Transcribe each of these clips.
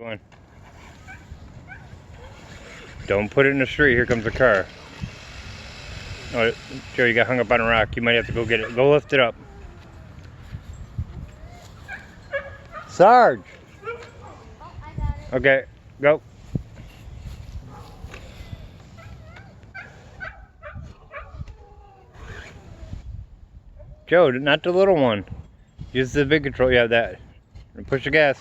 Going. Don't put it in the street. Here comes a car. Oh, Joe, you got hung up on a rock. You might have to go get it. Go lift it up. Sarge! Oh, I got it. Okay, go. Joe, not the little one. Use the big control. Yeah, that. And push the gas.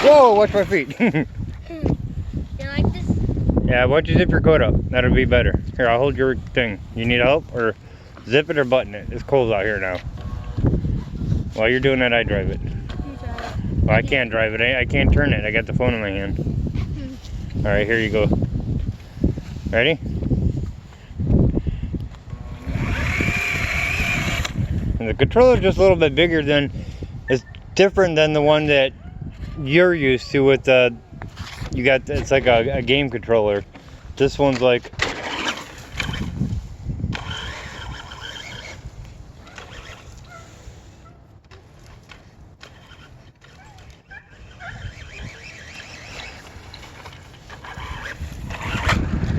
Whoa, watch my feet. You like this? Yeah, why don't you zip your coat up? That'll be better. Here, I'll hold your thing. You need help? Or zip it or button it. It's cold out here now. While you're doing that, I drive it. You drive it. Well, I can't drive it. I can't turn it. I got the phone in my hand. Alright, here you go. Ready? And the controller's just a little bit bigger than... It's different than the one that you're used to with the... You got... It's like a game controller. This one's like...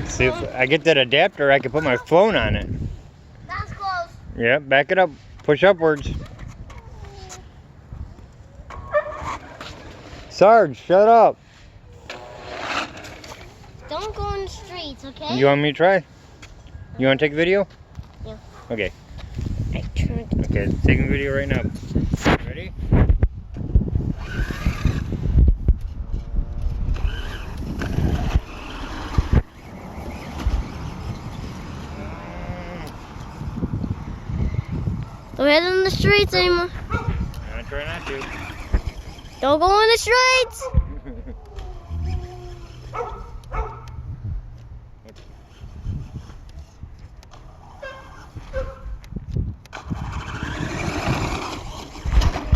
See, if I get that adapter, I can put my phone on it. That's close. Yeah, back it up. Push upwards. Sarge, shut up. Don't go in the streets, okay? You want me to try? You want to take a video? Yeah. Okay. I turned. Okay, taking a video right now. Ready? Don't head in the streets anymore. I try not to. Don't go in the streets.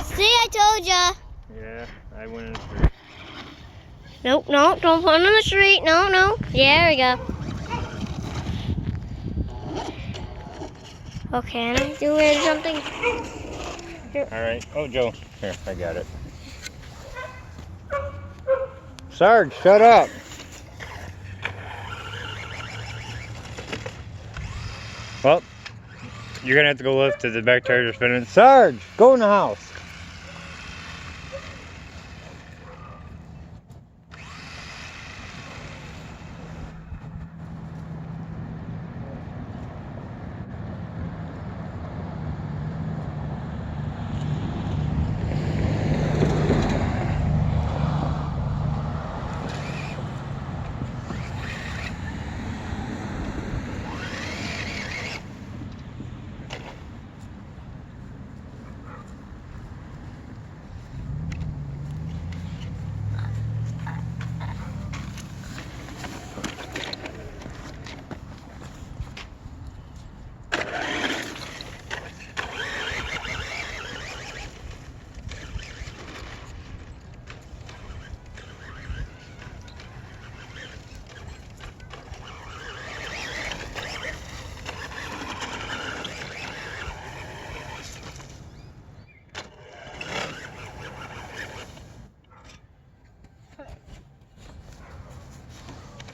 See, I told ya. Yeah, I went in the street. Nope, no, don't put it in the street. No, no. Yeah, there we go. Okay, can I do it or something? Alright. Oh, Joe. Here, I got it. Sarge, shut up. Well, you're going to have to go lift it. The back tires are spinning. Sarge, go in the house.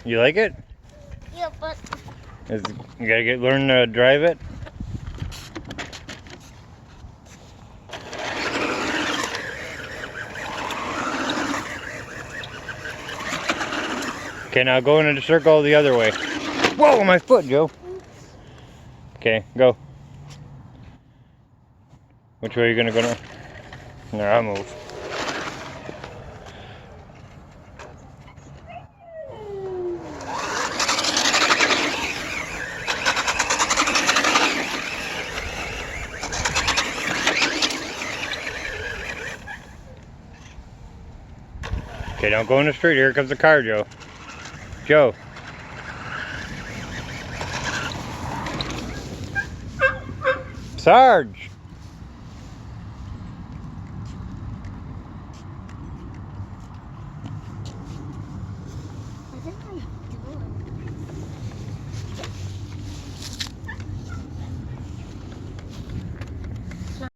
You like it? Yeah, but You gotta learn to drive it. Okay, now go into the circle the other way. Whoa, my foot, Joe. Okay, go. Which way are you gonna go now? No, I'll move. Okay, don't go in the street. Here comes the car, Joe. Joe. Sarge!